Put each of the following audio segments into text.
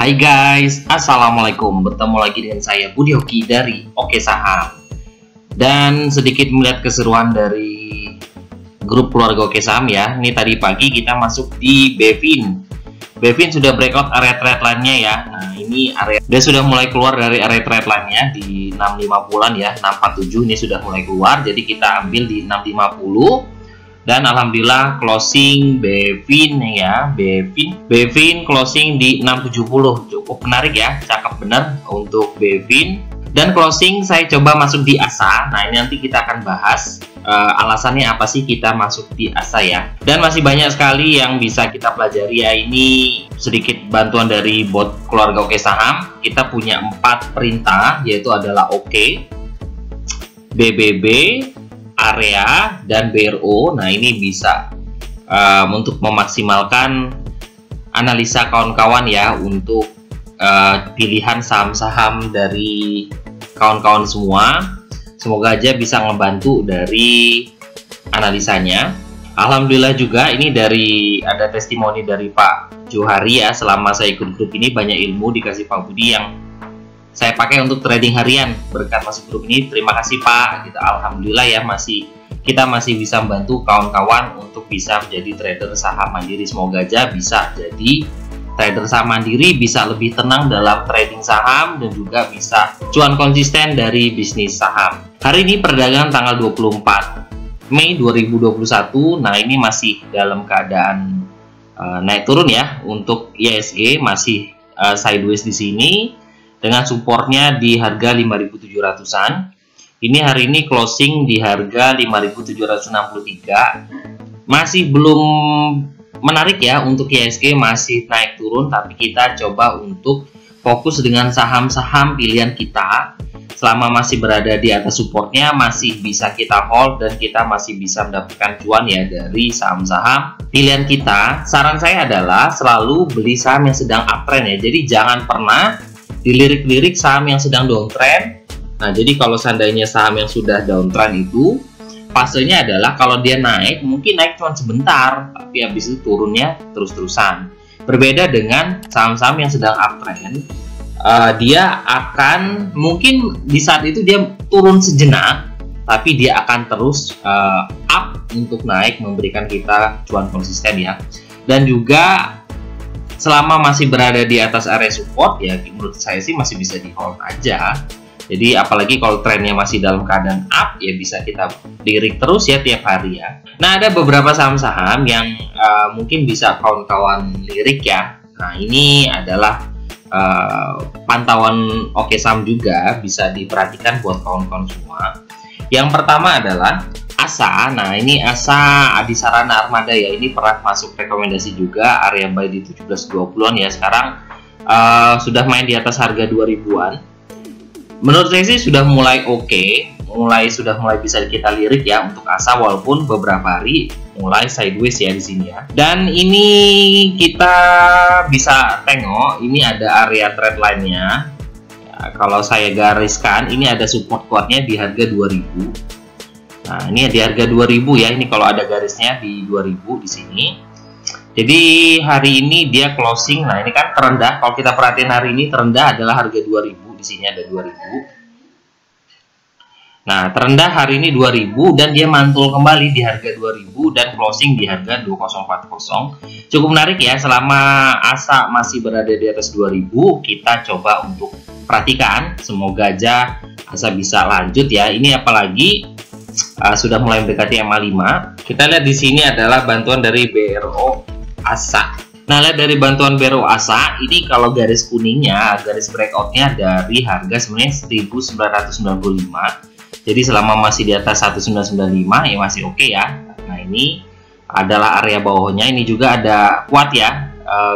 Hai guys, Assalamualaikum. Bertemu lagi dengan saya Budi Hoki dari Oke Saham. Dan sedikit melihat keseruan dari grup keluarga Oke Saham ya. Ini tadi pagi kita masuk di Bevin. Bevin sudah breakout area trade line-nya ya. Nah, ini area dia sudah mulai keluar dari area trade line-nya di 650-an ya, 647 ini sudah mulai keluar. Jadi kita ambil di 650. Dan alhamdulillah closing Bevin ya, Bevin closing di 670, cukup menarik ya, cakep bener untuk Bevin. Dan closing saya coba masuk di ASA. Nah, ini nanti kita akan bahas alasannya apa sih kita masuk di ASA ya. Dan masih banyak sekali yang bisa kita pelajari ya. Ini sedikit bantuan dari bot keluarga Oke Saham. Kita punya 4 perintah, yaitu adalah Oke, BBB, area, dan BRO. Nah, ini bisa untuk memaksimalkan analisa kawan-kawan ya untuk pilihan saham-saham dari kawan-kawan semua. Semoga aja bisa ngebantu dari analisanya. Alhamdulillah juga ini dari ada testimoni dari Pak Johari ya. Selama saya ikut grup ini banyak ilmu dikasih Pak Budi yang saya pakai untuk trading harian. Berkat masuk grup ini, terima kasih Pak. Gitu. Alhamdulillah ya, kita masih bisa membantu kawan-kawan untuk bisa menjadi trader saham mandiri. Semoga aja bisa jadi trader saham mandiri, bisa lebih tenang dalam trading saham, dan juga bisa cuan konsisten dari bisnis saham. Hari ini perdagangan tanggal 24 Mei 2021. Nah, ini masih dalam keadaan naik turun ya. Untuk IHSG masih sideways di sini, dengan supportnya di harga 5.700-an. Ini hari ini closing di harga 5.763. Masih belum menarik ya untuk IHSG, masih naik turun, tapi kita coba untuk fokus dengan saham-saham pilihan kita. Selama masih berada di atas supportnya, masih bisa kita hold dan kita masih bisa mendapatkan cuan ya dari saham-saham pilihan kita. Saran saya adalah selalu beli saham yang sedang uptrend ya. Jadi jangan pernah dilirik-lirik saham yang sedang downtrend. Nah, jadi kalau seandainya saham yang sudah downtrend itu fasenya adalah kalau dia naik, mungkin naik cuma sebentar, tapi habis itu turunnya terus-terusan. Berbeda dengan saham-saham yang sedang uptrend, dia akan mungkin di saat itu dia turun sejenak, tapi dia akan terus up untuk naik, memberikan kita cuan konsisten ya. Dan juga selama masih berada di atas area support ya, menurut saya sih masih bisa di hold aja. Jadi apalagi kalau trennya masih dalam keadaan up ya, bisa kita lirik terus ya tiap hari ya. Nah, ada beberapa saham-saham yang mungkin bisa kawan-kawan lirik ya. Nah, ini adalah pantauan Oke Saham juga bisa diperhatikan buat kawan-kawan semua. Yang pertama adalah ASA. Nah, ini ASA Adisarana Armada ya. Ini pernah masuk rekomendasi juga, area buy di 17.20-an ya. Sekarang sudah main di atas harga 2000-an. Menurut saya sih sudah mulai oke, sudah mulai bisa kita lirik ya untuk ASA, walaupun beberapa hari mulai sideways ya di sini ya. Dan ini kita bisa tengok, ini ada area trend line-nya. Ya, kalau saya gariskan, ini ada support kuatnya di harga 2000. Nah, ini di harga 2000 ya. Ini kalau ada garisnya di 2000 di sini. Jadi hari ini dia closing. Nah, ini kan terendah. Kalau kita perhatiin hari ini terendah adalah harga 2000. Di sini ada 2000. Nah, terendah hari ini 2000 dan dia mantul kembali di harga 2000 dan closing di harga 2040. Cukup menarik ya, selama ASA masih berada di atas 2000, kita coba untuk perhatikan. Semoga aja ASA bisa lanjut ya. Ini apalagi sudah mulai mendekati MA5. Kita lihat di sini adalah bantuan dari BRO ASA. Nah, lihat dari bantuan BRO ASA, ini kalau garis kuningnya, garis breakoutnya dari harga sebenarnya 1995. Jadi selama masih di atas 1995 ya masih oke ya. Nah, ini adalah area bawahnya. Ini juga ada kuat ya,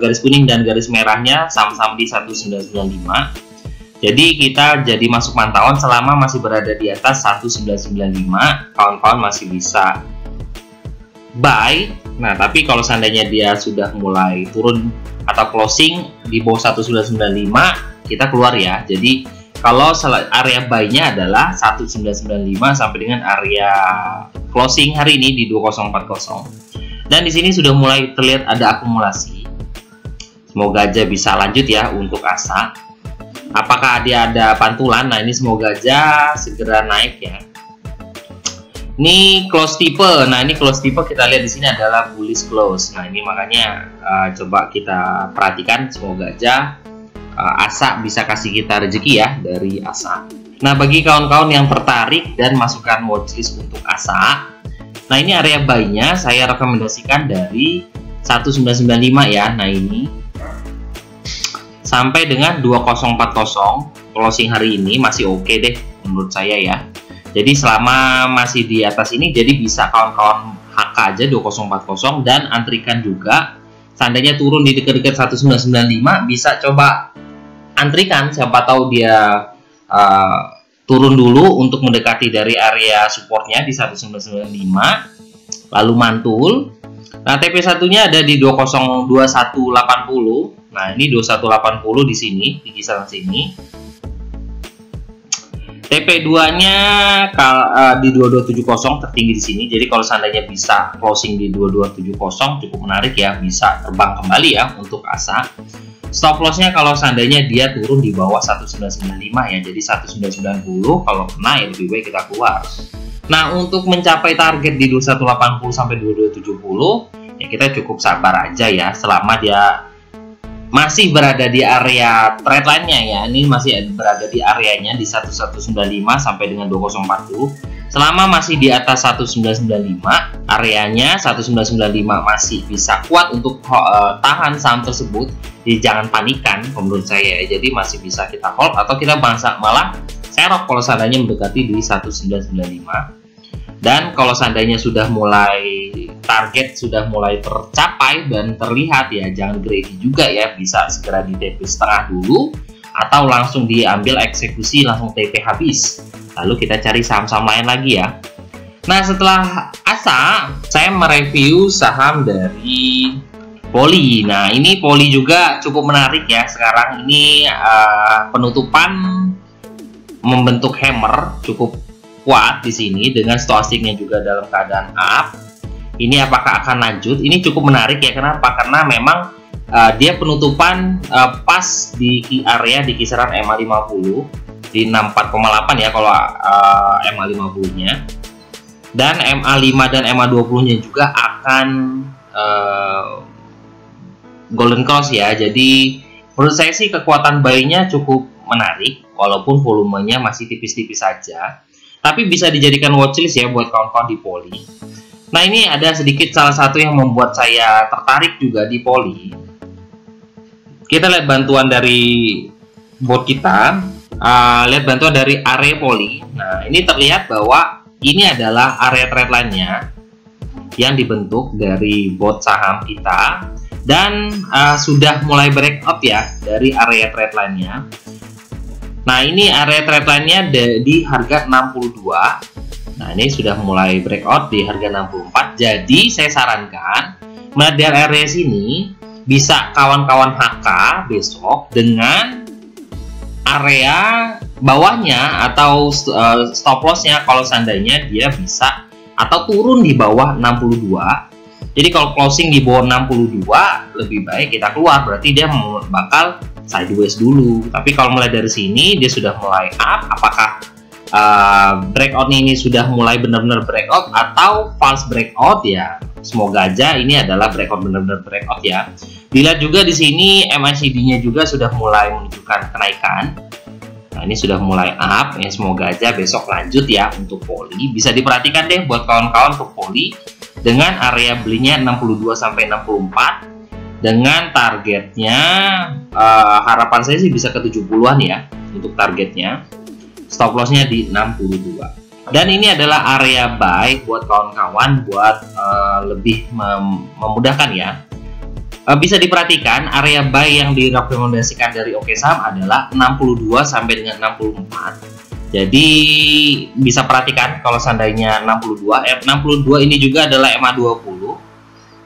garis kuning dan garis merahnya sama-sama di 1995. Jadi kita jadi masuk pantauan selama masih berada di atas 1995, kawan-kawan masih bisa buy. Nah, tapi kalau seandainya dia sudah mulai turun atau closing di bawah 1995, kita keluar ya. Jadi kalau area buy-nya adalah 1995 sampai dengan area closing hari ini di 2040. Dan di sini sudah mulai terlihat ada akumulasi. Semoga aja bisa lanjut ya untuk ASA. Apakah dia ada pantulan? Nah, ini semoga aja segera naik ya. Ini close tipe. Nah, ini close tipe kita lihat di sini adalah bullish close. Nah, ini makanya coba kita perhatikan, semoga aja ASA bisa kasih kita rezeki ya dari ASA. Nah, bagi kawan-kawan yang tertarik dan masukkan watchlist untuk ASA, nah ini area buy-nya saya rekomendasikan dari 1995 ya. Nah, ini sampai dengan 2040 closing hari ini masih oke deh menurut saya ya. Jadi selama masih di atas ini, jadi bisa kawan-kawan HK aja 2040 dan antrikan juga. Seandainya turun di dekat-dekat 1995, bisa coba antrikan, siapa tahu dia turun dulu untuk mendekati dari area supportnya di 1995, lalu mantul. Nah, TP1 nya ada di 202180. Nah, ini 2180 di sini, di kisaran sini. TP2 nya di 2270 tertinggi di sini. Jadi kalau seandainya bisa closing di 2270 cukup menarik ya, bisa terbang kembali ya untuk ASA. Stop lossnya kalau seandainya dia turun di bawah 1995 ya, jadi 1990 kalau kena ya lebih baik kita keluar. Nah, untuk mencapai target di 2180 sampai 2270 ya kita cukup sabar aja ya, selama dia masih berada di area trend line-nya ya. Ini masih berada di areanya di 1195 sampai dengan 2040. Selama masih di atas 1995, areanya 1995 masih bisa kuat untuk tahan saham tersebut. Jadi jangan panikan menurut saya ya. Jadi masih bisa kita hold atau kita malah serok kalau seandainya mendekati di 1995. Dan kalau seandainya sudah mulai target sudah mulai tercapai dan terlihat ya, jangan greedy juga ya, bisa segera di TP setengah dulu atau langsung diambil eksekusi langsung TP habis. Lalu kita cari saham-saham lain lagi ya. Nah, setelah ASA saya mereview saham dari Poly. Nah, ini Poly juga cukup menarik ya. Sekarang ini penutupan membentuk hammer cukup kuat di sini dengan stokastiknya juga dalam keadaan up. Ini apakah akan lanjut? Ini cukup menarik ya. Kenapa? Karena memang dia penutupan pas di area di kisaran MA50 di 64,8 ya kalau MA50 nya, dan MA5 dan MA20 nya juga akan golden cross ya. Jadi menurut saya sih kekuatan buy-nya cukup menarik walaupun volumenya masih tipis-tipis saja. Tapi bisa dijadikan watchlist ya buat kawan-kawan di Poly. Nah, ini ada sedikit salah satu yang membuat saya tertarik juga di Poly. Kita lihat bantuan dari bot kita, lihat bantuan dari area Poly. Nah, ini terlihat bahwa ini adalah area trend line-nya yang dibentuk dari bot saham kita dan sudah mulai breakout ya dari area trend line-nya. Nah, ini area trend line-nya di harga 62. Nah, ini sudah mulai breakout di harga 64. Jadi, saya sarankan melihat area sini bisa kawan-kawan HK besok dengan area bawahnya atau stop loss-nya kalau seandainya dia bisa atau turun di bawah 62. Jadi kalau closing di bawah 62 lebih baik kita keluar, berarti dia bakal sideways dulu. Tapi kalau mulai dari sini dia sudah mulai up, apakah breakout ini sudah mulai benar-benar breakout atau false breakout ya? Semoga aja ini adalah breakout benar-benar breakout ya. Dilihat juga di sini MACD-nya juga sudah mulai menunjukkan kenaikan. Nah, ini sudah mulai up ya, semoga aja besok lanjut ya untuk Poly. Bisa diperhatikan deh buat kawan-kawan untuk Poly dengan area belinya 62 sampai 64. Dengan targetnya harapan saya sih bisa ke 70-an ya untuk targetnya. Stop lossnya di 62. Dan ini adalah area buy buat kawan-kawan buat lebih memudahkan ya. Bisa diperhatikan area buy yang direkomendasikan dari Oke Saham adalah 62 sampai dengan 64. Jadi bisa perhatikan kalau seandainya 62 ini juga adalah MA20.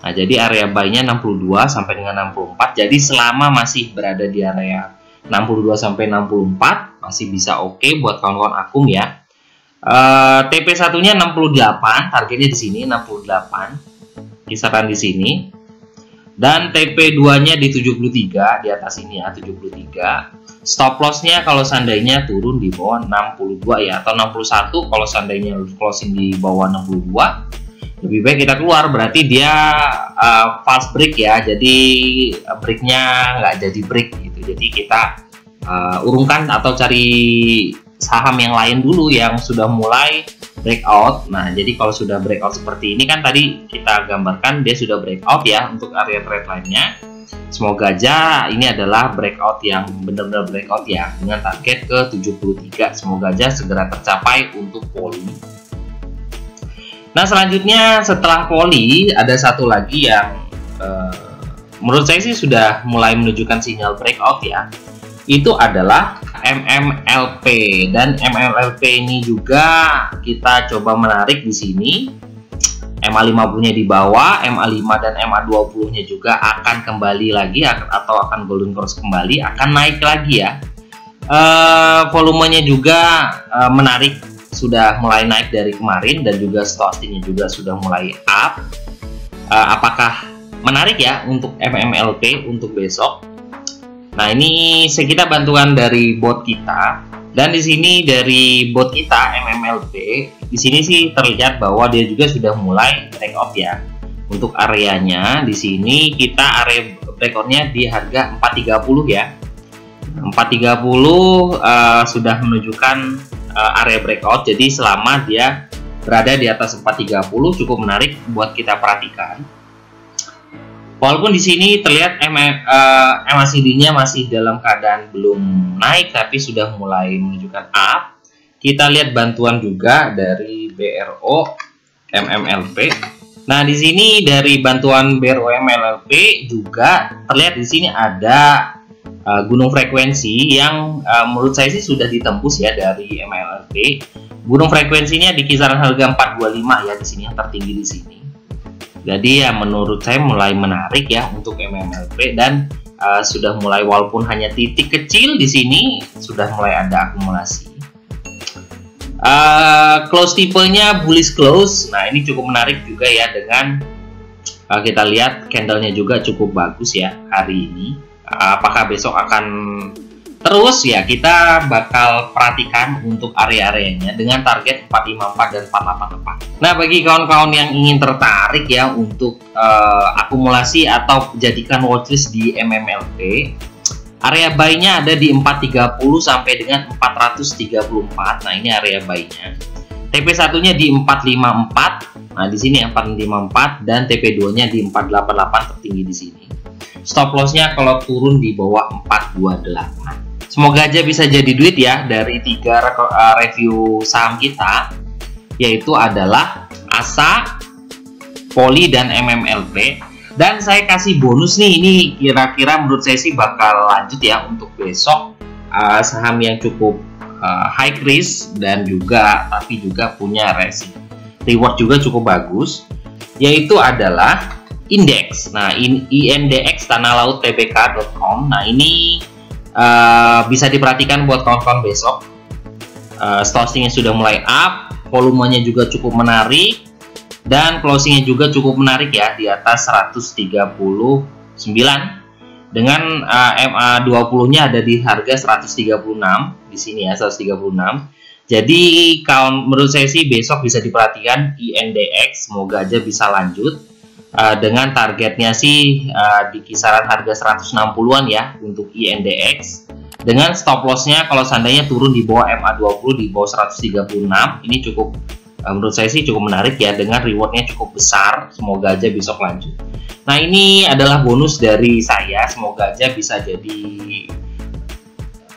Nah, jadi area buy-nya 62 sampai dengan 64. Jadi selama masih berada di area 62 sampai 64 masih bisa oke buat kawan-kawan akum ya. TP1-nya 68, targetnya di sini 68. Kisaran di sini. Dan TP2-nya di 73, di atas ini ya, 73. Stop loss-nya kalau seandainya turun di bawah 62 ya, atau 61 kalau seandainya closing di bawah 62. Lebih baik kita keluar, berarti dia false break ya, jadi breaknya nggak jadi break gitu. Jadi kita urungkan atau cari saham yang lain dulu yang sudah mulai breakout. Nah, jadi kalau sudah breakout seperti ini kan tadi kita gambarkan dia sudah breakout ya untuk area trade line-nya. Semoga aja ini adalah breakout yang benar-benar breakout ya, dengan target ke 73. Semoga aja segera tercapai untuk poli. Nah, selanjutnya setelah poli ada satu lagi yang menurut saya sih sudah mulai menunjukkan sinyal breakout ya. Itu adalah MMLP, dan MMLP ini juga kita coba menarik di sini. MA50-nya di bawah, MA5 dan MA20-nya juga akan kembali lagi atau akan golden cross kembali, akan naik lagi ya. Volumenya juga menarik, sudah mulai naik dari kemarin, dan juga stochastic-nya juga sudah mulai up. Apakah menarik ya untuk MMLP untuk besok? Nah, ini kita bantuan dari bot kita. Dan di sini dari bot kita MMLP, di sini sih terlihat bahwa dia juga sudah mulai breakout ya. Untuk areanya di sini kita area breakoutnya di harga 430 ya. 430 sudah menunjukkan area breakout. Jadi selama dia berada di atas 430 cukup menarik buat kita perhatikan. Walaupun di sini terlihat MACD-nya masih dalam keadaan belum naik, tapi sudah mulai menunjukkan up. Kita lihat bantuan juga dari BRO MMLP. Nah, di sini dari bantuan BRO MMLP juga terlihat di sini ada gunung frekuensi yang menurut saya sih sudah ditembus ya dari MMLP. Gunung frekuensinya di kisaran harga 425 ya, di sini yang tertinggi di sini. Jadi ya menurut saya mulai menarik ya untuk MMLP, dan sudah mulai, walaupun hanya titik kecil di sini, sudah mulai ada akumulasi. Close tipenya bullish close. Nah, ini cukup menarik juga ya, dengan kita lihat candlenya juga cukup bagus ya hari ini. Apakah besok akan terus ya, kita bakal perhatikan untuk area-areanya dengan target 454 dan 484. Nah, bagi kawan-kawan yang ingin tertarik ya untuk akumulasi atau jadikan watchlist di MMLP, area buy-nya ada di 430 sampai dengan 434. Nah, ini area buy-nya. TP1-nya di 454. Nah, di sini 454, dan TP2-nya di 488 tertinggi di sini. Stop loss-nya kalau turun di bawah 428. Semoga aja bisa jadi duit ya dari 3 review saham kita, yaitu adalah ASA, Poli, dan MMLP. Dan saya kasih bonus nih, ini kira-kira menurut saya sih bakal lanjut ya untuk besok. Saham yang cukup high risk dan juga tapi juga punya reward juga cukup bagus, yaitu adalah indeks. Nah, INDX Tanah Laut tbk.com. Nah, ini bisa diperhatikan buat kawan-kawan besok. Stochastic-nya sudah mulai up, volumenya juga cukup menarik, dan closingnya juga cukup menarik ya, di atas 139, dengan MA20-nya ada di harga 136 di sini ya, 136. Jadi menurut saya sih besok bisa diperhatikan INDX, semoga aja bisa lanjut. Dengan targetnya sih di kisaran harga 160-an ya untuk INDX, dengan stop loss-nya kalau seandainya turun di bawah MA20 di bawah 136. Ini cukup menurut saya sih cukup menarik ya, dengan rewardnya cukup besar. Semoga aja besok lanjut. Nah, ini adalah bonus dari saya, semoga aja bisa jadi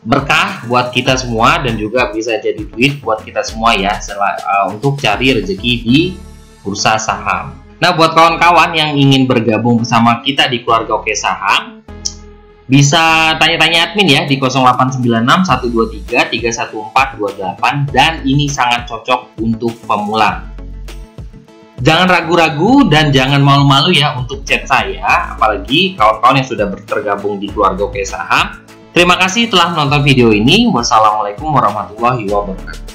berkah buat kita semua, dan juga bisa jadi duit buat kita semua ya, untuk cari rezeki di bursa saham. Nah, buat kawan-kawan yang ingin bergabung bersama kita di keluarga Oke Saham, bisa tanya-tanya admin ya di 0896 123 31428, dan ini sangat cocok untuk pemula. Jangan ragu-ragu dan jangan malu-malu ya untuk chat saya, apalagi kawan-kawan yang sudah tergabung di keluarga Oke Saham. Terima kasih telah menonton video ini. Wassalamualaikum warahmatullahi wabarakatuh.